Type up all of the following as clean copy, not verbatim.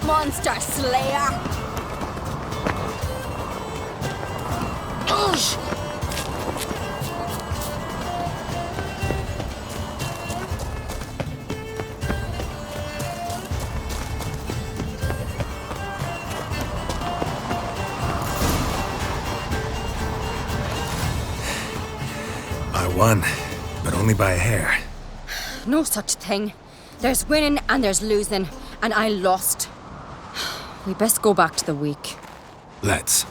Monster Slayer! Oosh! I won, but only by a hair. No such thing. There's winning and there's losing, and I lost. We best go back to the week. Let's.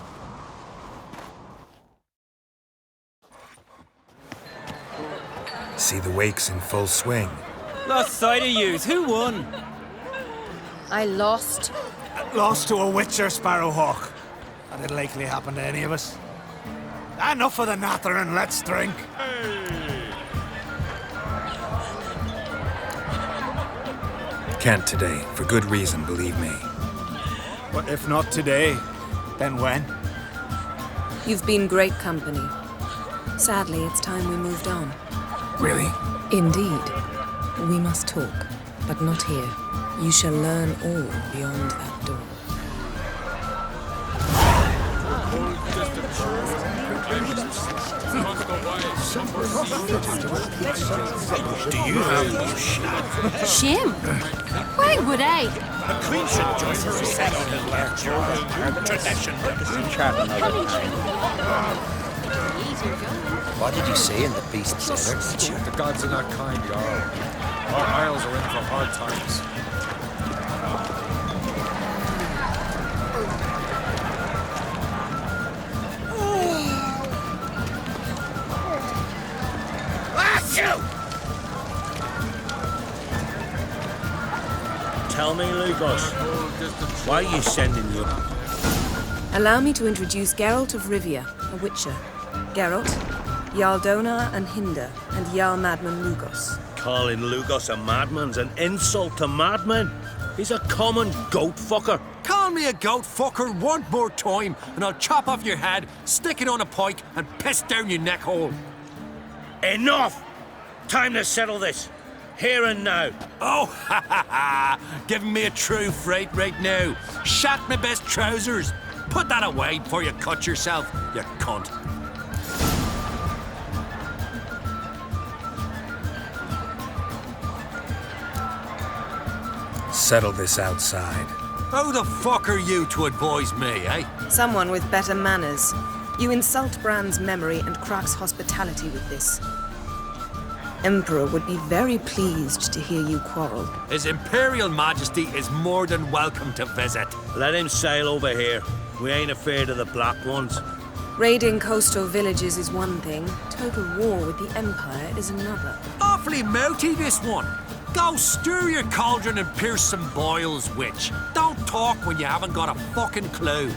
See the wakes in full swing. Lost sight of yous. Who won? I lost. Lost to a witcher, Sparrowhawk. That'd likely happen to any of us. Enough of the natter and let's drink. Can't today, for good reason, believe me. But if not today, then when? You've been great company. Sadly, it's time we moved on. Really? Indeed. We must talk, but not here. You shall learn all beyond that door. Do you have no shame? Shame? Why would I? A queen should join her reception and learn your tradition. What did you say in the beast sailor? The gods are not kind, Jarl. Our isles are in for hard times. Tell me, Lugos, why are you sending you? Allow me to introduce Geralt of Rivia, a witcher. Geralt, Jarl Donar and Hinder, and Jarl Madman Lugos. Calling Lugos a madman's an insult to madmen. He's a common goat fucker. Call me a goat fucker one more time, and I'll chop off your head, stick it on a pike, and piss down your neck hole. Enough! Time to settle this. Here and now. Oh, ha ha ha! Giving me a true fright right now. Shat my best trousers. Put that away before you cut yourself, you cunt. Settle this outside. Who the fuck are you to advise me, eh? Someone with better manners. You insult Bran's memory and Crach's hospitality with this. Emperor would be very pleased to hear you quarrel. His Imperial Majesty is more than welcome to visit. Let him sail over here. We ain't afraid of the Black Ones. Raiding coastal villages is one thing. Total war with the Empire is another. Awfully mouty, this one. Go stir your cauldron and pierce some boils, witch. Don't talk when you haven't got a fucking clue.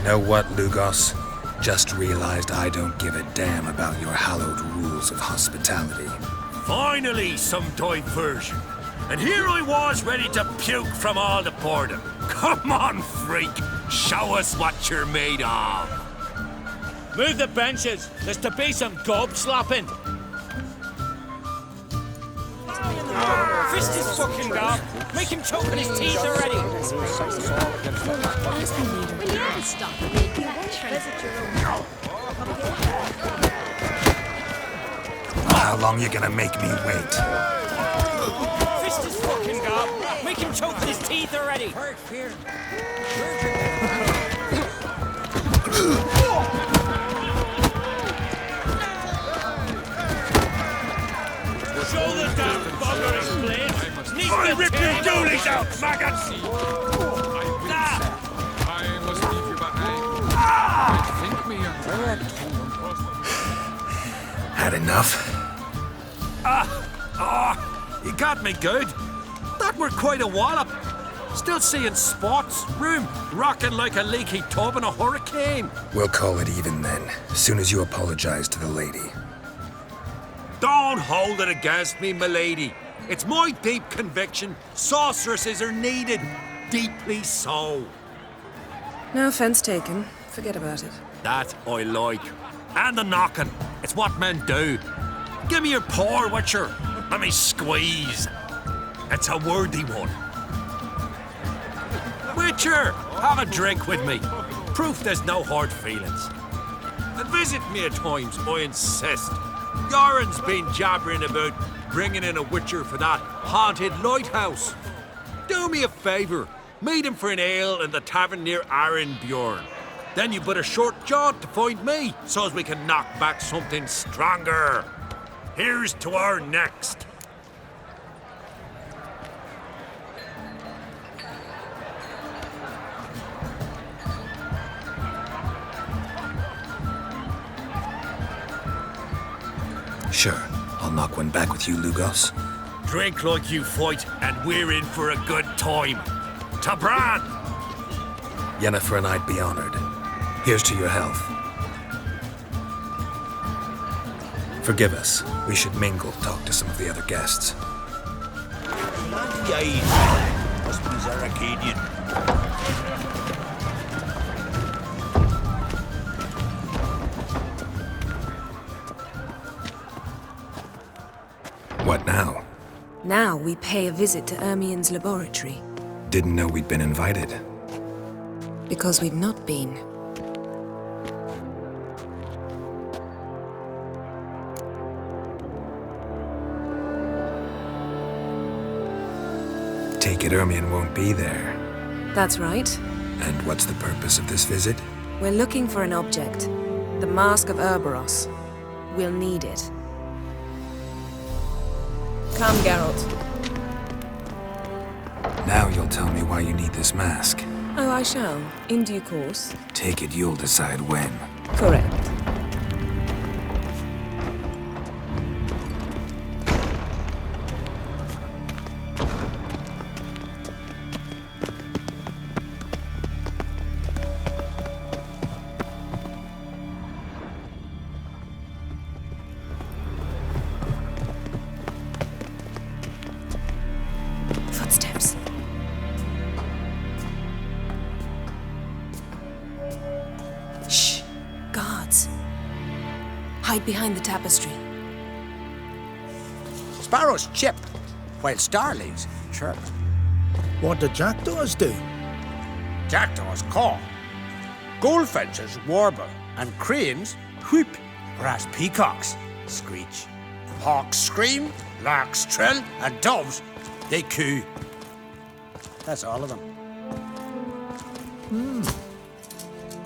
Know what, Lugos? Just realized I don't give a damn about your hallowed rules of hospitality. Finally, some diversion. And here I was ready to puke from all the boredom. Come on, freak. Show us what you're made of. Move the benches. There's to be some gob slapping. Fist his fucking dog. Make him choke on his teeth already. How long you gonna make me wait? Fist his fucking dog. Make him choke on his teeth already. Show the damn bugger his blade. I rip your doolies out, maggots! I must leave you behind. I think me Had enough? You got me good. That were quite a wallop. Still seeing spots, room rocking like a leaky tub in a hurricane. We'll call it even then, as soon as you apologize to the lady. Don't hold it against me, milady. It's my deep conviction sorceresses are needed. Deeply so. No offense taken. Forget about it. That I like. And the knocking. It's what men do. Give me your paw, Witcher. Let me squeeze. It's a worthy one. Witcher, have a drink with me. Proof there's no hard feelings. And visit me at times, I insist. Yoren's been jabbering about bringing in a witcher for that haunted lighthouse. Do me a favour. Meet him for an ale in the tavern near Arenbjorn. Then you but a short jaunt to find me, so as we can knock back something stronger. Here's to our next. Sure, I'll knock one back with you, Lugos. Drink like you fight, and we're in for a good time. To Bran! Yennefer and I'd be honored. Here's to your health. Forgive us. We should mingle, talk to some of the other guests. Must be Zaracadian. What now? Now we pay a visit to Ermien's laboratory, Didn't know we'd been invited. because we've not been. Take it Ermien won't be there. That's right. And what's the purpose of this visit? We're looking for an object. The Mask of Ouroboros. We'll need it. Come, Geralt. Now you'll tell me why you need this mask. Oh, I shall. In due course. Take it you'll decide when. Correct. Footsteps. Shh. Guards. Hide behind the tapestry. Sparrows chip, while starlings chirp. What do jackdaws do? Jackdaws caw. Goldfinches warble, and cranes whoop, whereas peacocks screech. Hawks scream, larks trill, and doves, they coo. That's all of them.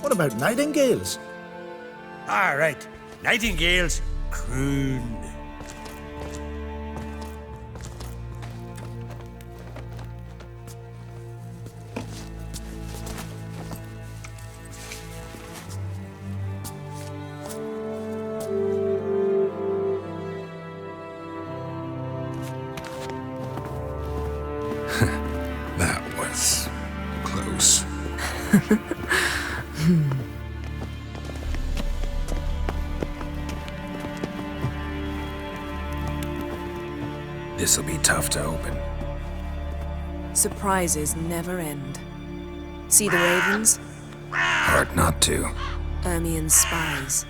What about nightingales? All right, nightingales croon. That was close. This'll be tough to open. Surprises never end. See the ravens? Hard not to. Ermien's spies.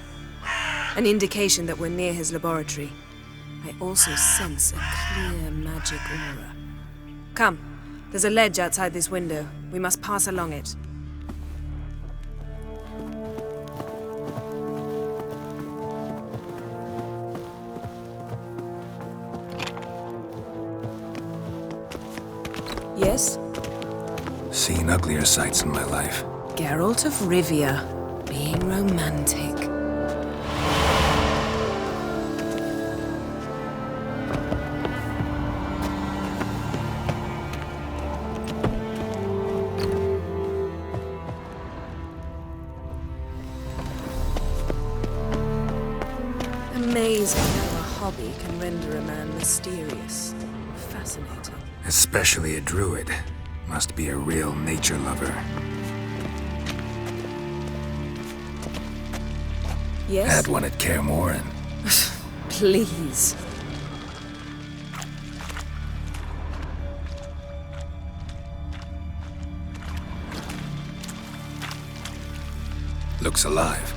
An indication that we're near his laboratory. I also sense a clear magic aura. Come, there's a ledge outside this window. We must pass along it. Yes? Seen uglier sights in my life. Geralt of Rivia, being romantic. Amazing how a hobby can render a man mysterious. Fascinating. Especially a druid. Must be a real nature lover. Yes? Had one at Kaer Morhen. Please. Looks alive.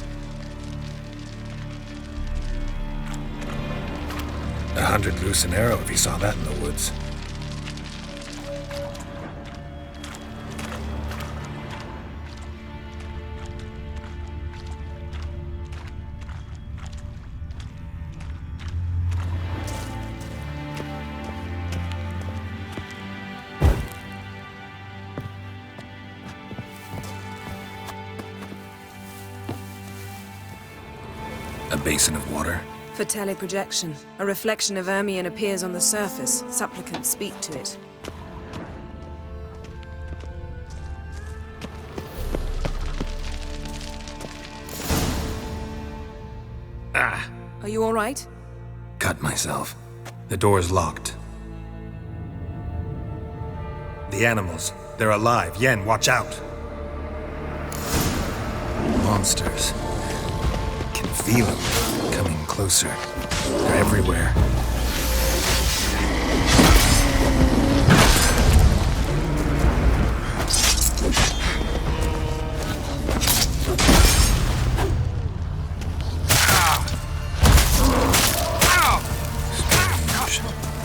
100 loose an arrow if he saw that in the woods. A basin of water. For teleprojection, a reflection of Ermion appears on the surface. Supplicants speak to it. Ah! Are you all right? Cut myself. The door's locked. The animals. They're alive. Yen, watch out! Monsters. Can feel them coming closer. They're everywhere. Strange.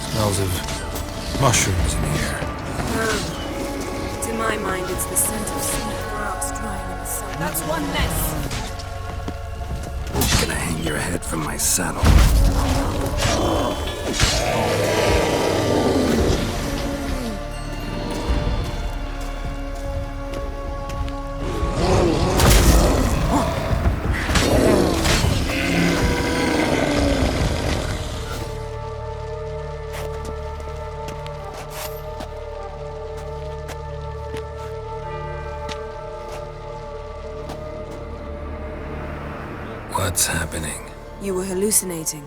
Smells of mushrooms in here. To my mind, it's the scent of sweet grass drying in the sun. That's one less! Gonna hang your head from my saddle. What's happening? You were hallucinating.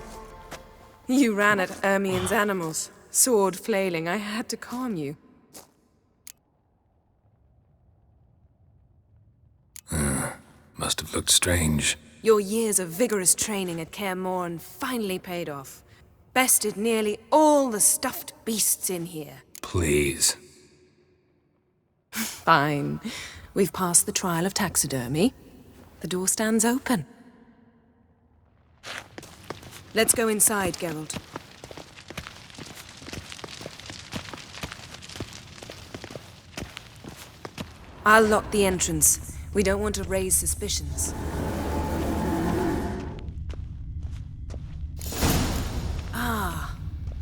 You ran at Ermion's animals, sword flailing. I had to calm you. Must have looked strange. Your years of vigorous training at Kaer Morhen finally paid off. Bested nearly all the stuffed beasts in here. Please. Fine. We've passed the trial of taxidermy. The door stands open. Let's go inside, Geralt. I'll lock the entrance. We don't want to raise suspicions. Ah,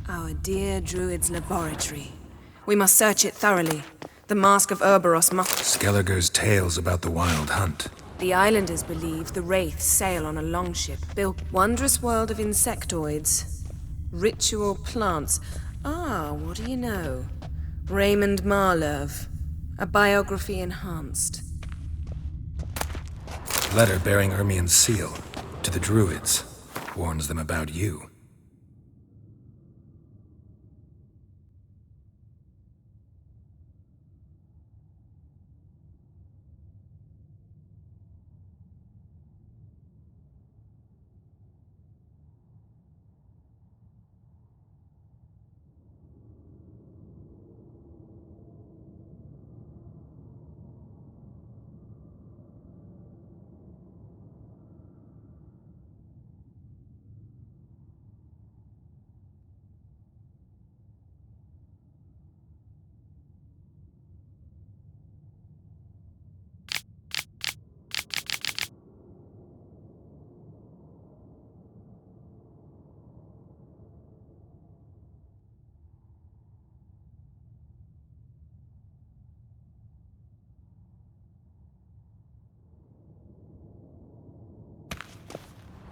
our dear druid's laboratory. We must search it thoroughly. The Mask of Ouroboros must... Skellige's tales about the wild hunt. The islanders believe the wraiths sail on a longship built wondrous world of insectoids. Ritual plants. Ah, what do you know? Raymond Marlove. A biography enhanced. Letter bearing Ermion's seal to the druids. Warns them about you.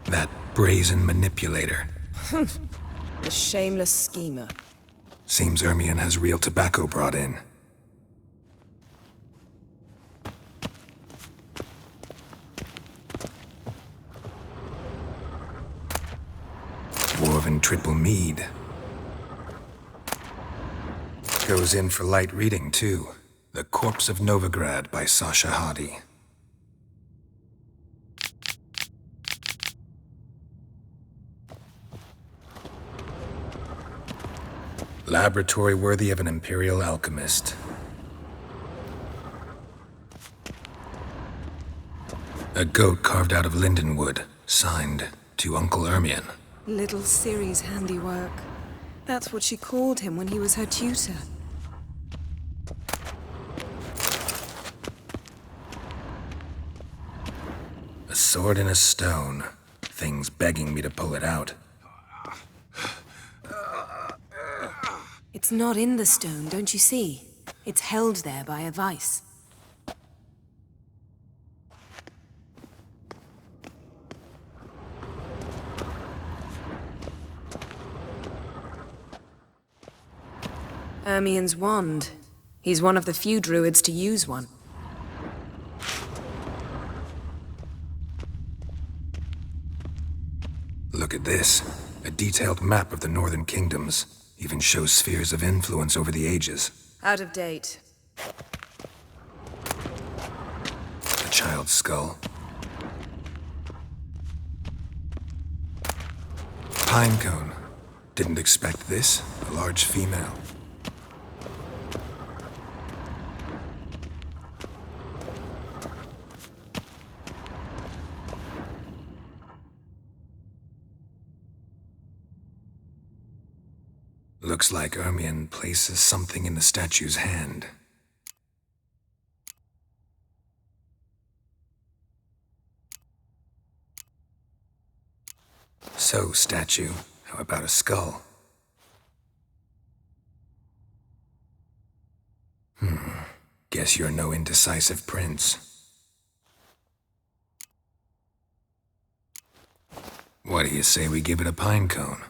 That brazen manipulator. A shameless schemer. Seems Ermion has real tobacco brought in. Dwarven triple mead. Goes in for light reading, too. The Corpse of Novigrad by Sasha Hadi. Laboratory worthy of an imperial alchemist. A goat carved out of lindenwood, signed to Uncle Ermion. Little Ciri's handiwork. That's what she called him when he was her tutor. A sword in a stone. Thing's begging me to pull it out. It's not in the stone, don't you see? It's held there by a vice. Ermien's wand. He's one of the few druids to use one. Look at this. A detailed map of the northern kingdoms. Even shows spheres of influence over the ages. Out of date. A child's skull. Pine cone. Didn't expect this. A large female. Looks like Ermien places something in the statue's hand. So, statue, how about a skull? Guess you're no indecisive prince. What do you say we give it a pine cone?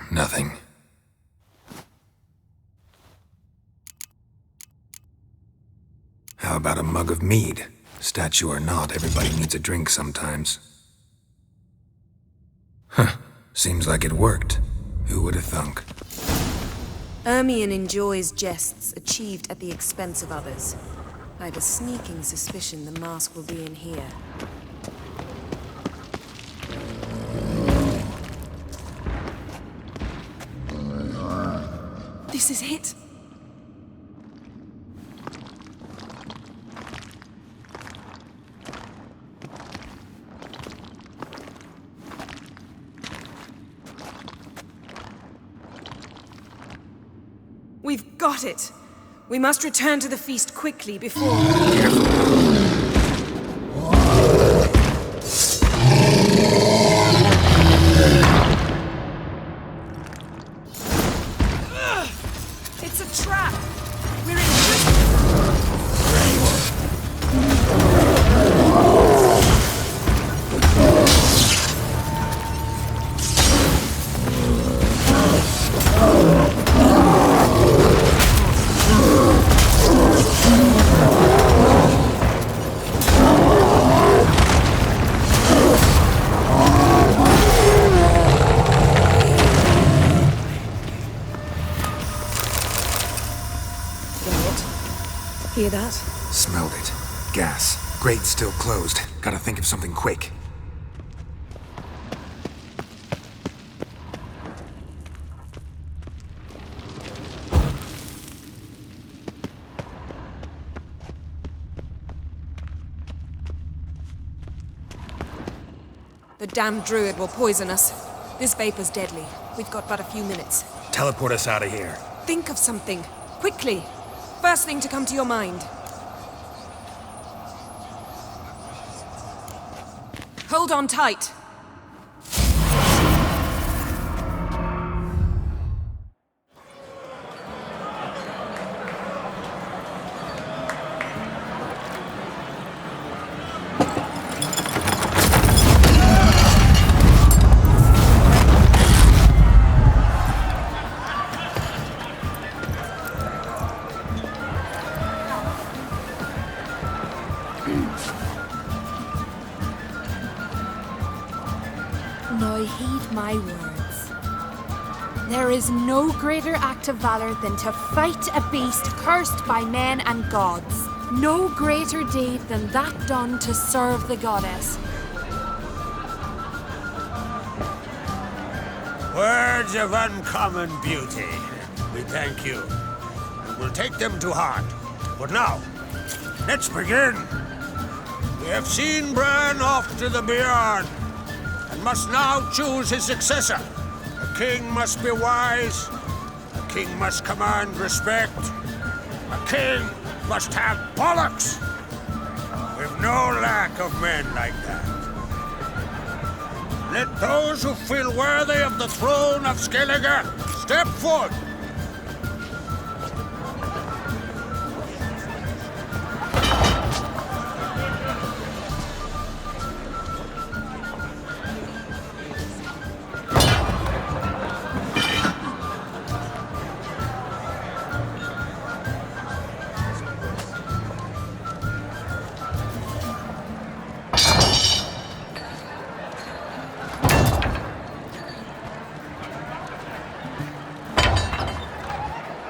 Nothing. How about a mug of mead? Statue or not, everybody needs a drink sometimes. Huh. Seems like it worked. Who would have thunk? Ermien enjoys jests achieved at the expense of others. I have a sneaking suspicion the mask will be in here. This is it. We've got it. We must return to the feast quickly before... It's a trap! We're in... Hear that? Smelled it. Gas. Grate's still closed. Gotta think of something quick. The damned druid will poison us. This vapor's deadly. We've got but a few minutes. Teleport us out of here. Think of something. Quickly. First thing to come to your mind. Hold on tight. Now heed my words. There is no greater act of valor than to fight a beast cursed by men and gods. No greater deed than that done to serve the goddess. Words of uncommon beauty. We thank you. We will take them to heart. But now, let's begin. We have seen Bran off to the Beyond, and must now choose his successor. A king must be wise. A king must command respect. A king must have bollocks. We've no lack of men like that. Let those who feel worthy of the throne of Skellige step forth.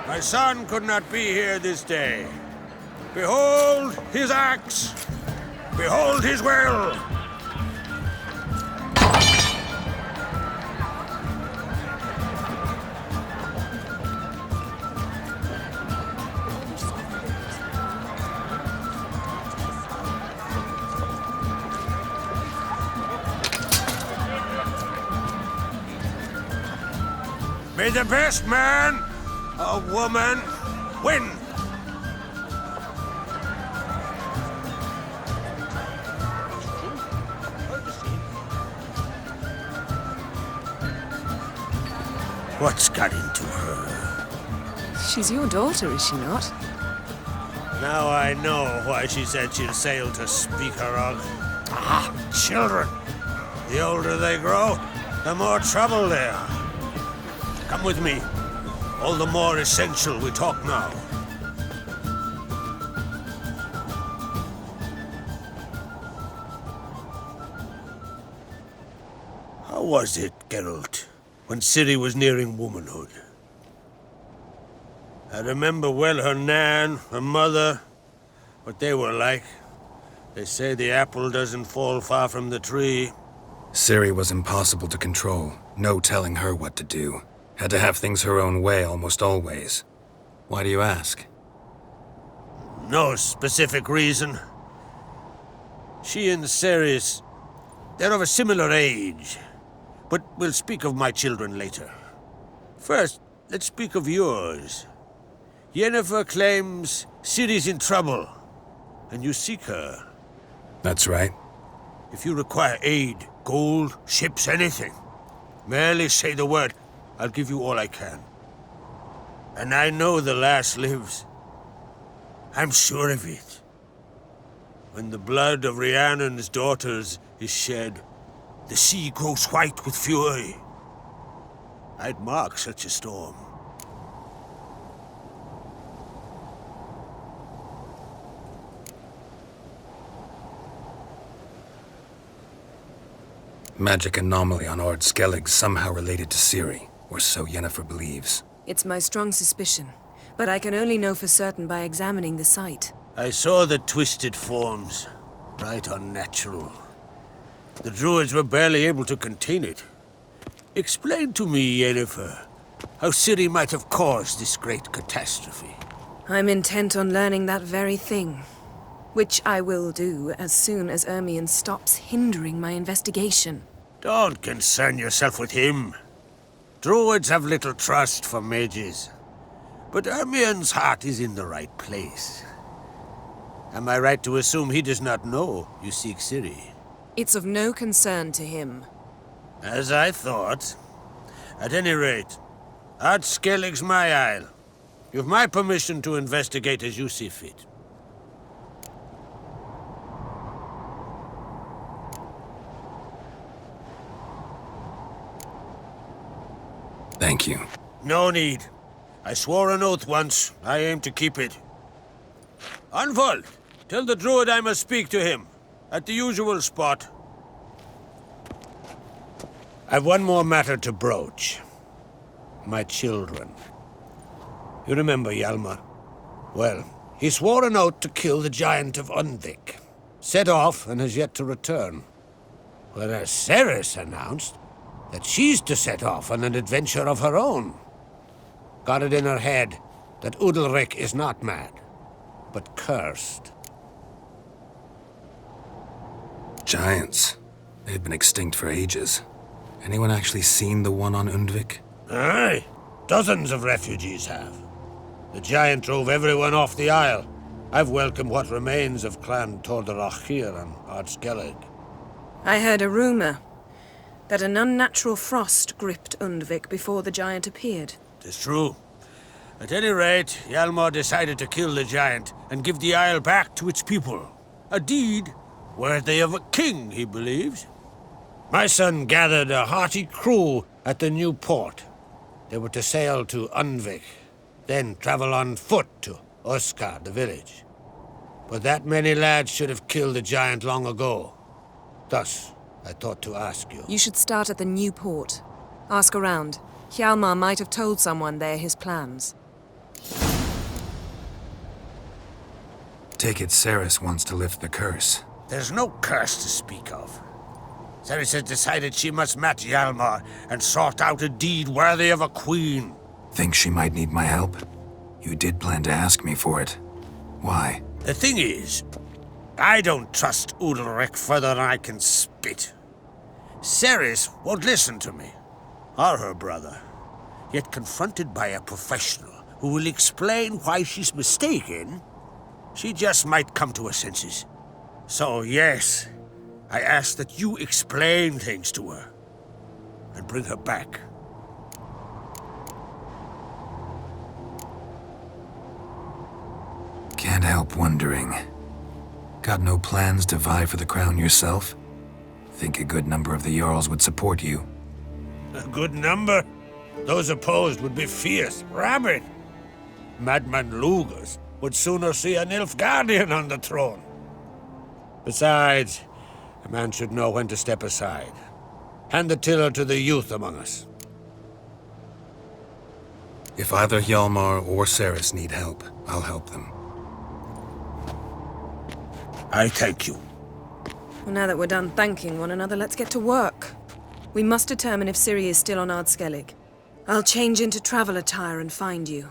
My son could not be here this day. Behold his axe! Behold his will! May the best man or woman win! What's got into her? She's your daughter, is she not? Now I know why she said she'll sail to speak her of. Ah, children! The older they grow, the more trouble they are. Come with me. All the more essential we talk now. How was it, Geralt, when Ciri was nearing womanhood? I remember well her nan, her mother, what they were like. They say the apple doesn't fall far from the tree. Ciri was impossible to control. No telling her what to do. Had to have things her own way almost always. Why do you ask? No specific reason. She and Ceres, they're of a similar age. But we'll speak of my children later. First, let's speak of yours. Yennefer claims Ciri's in trouble, and you seek her. That's right. If you require aid, gold, ships, anything, merely say the word. I'll give you all I can. And I know the lass lives. I'm sure of it. When the blood of Rhiannon's daughters is shed, the sea grows white with fury. I'd mark such a storm. Magic anomaly on Ord Skellige somehow related to Ciri, or so Yennefer believes. It's my strong suspicion, but I can only know for certain by examining the site. I saw the twisted forms, right unnatural. The druids were barely able to contain it. Explain to me, Yennefer, how Ciri might have caused this great catastrophe. I'm intent on learning that very thing, which I will do as soon as Ermion stops hindering my investigation. Don't concern yourself with him. Druids have little trust for mages. But Ermion's heart is in the right place. Am I right to assume he does not know you seek Ciri? It's of no concern to him. As I thought. At any rate, Ord Skellige's my isle. You've my permission to investigate as you see fit. Thank you. No need. I swore an oath once. I aim to keep it. Unfold! Tell the druid I must speak to him. At the usual spot. I've one more matter to broach. My children. You remember Hjalmar? Well, he swore an oath to kill the giant of Undvik. Set off and has yet to return. Whereas Ceres announced that she's to set off on an adventure of her own. Got it in her head that Udalric is not mad, but cursed. Giants. They've been extinct for ages. Anyone actually seen the one on Undvik? Aye. Dozens of refugees have. The giant drove everyone off the isle. I've welcomed what remains of Clan Tordarach here and Skellige. I heard a rumor that an unnatural frost gripped Undvik before the giant appeared. Tis true. At any rate, Hjalmar decided to kill the giant and give the isle back to its people. A deed worthy of a king, he believes. My son gathered a hearty crew at the new port. They were to sail to Undvik, then travel on foot to Oskar, the village. But that many lads should have killed the giant long ago. Thus, I thought to ask you. You should start at the new port. Ask around. Hjalmar might have told someone there his plans. Take it Ceres wants to lift the curse. There's no curse to speak of. Ceres has decided she must match Hjalmar and sort out a deed worthy of a queen. Think she might need my help? You did plan to ask me for it. Why? The thing is, I don't trust Ulrich further than I can spit. Ceres won't listen to me, or her brother. Yet confronted by a professional who will explain why she's mistaken, she just might come to her senses. So yes, I ask that you explain things to her and bring her back. Can't help wondering. Got no plans to vie for the crown yourself? Think a good number of the Jarls would support you. A good number? Those opposed would be fierce, rabid. Madman Lugas would sooner see a Nilfgaardian on the throne. Besides, a man should know when to step aside. Hand the tiller to the youth among us. If either Hjalmar or Ceres need help, I'll help them. I thank you. Well, now that we're done thanking one another, let's get to work. We must determine if Ciri is still on Skellige. I'll change into travel attire and find you.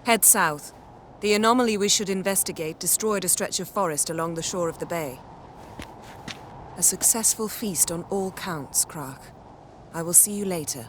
Head south. The anomaly we should investigate destroyed a stretch of forest along the shore of the bay. A successful feast on all counts, Krach. I will see you later.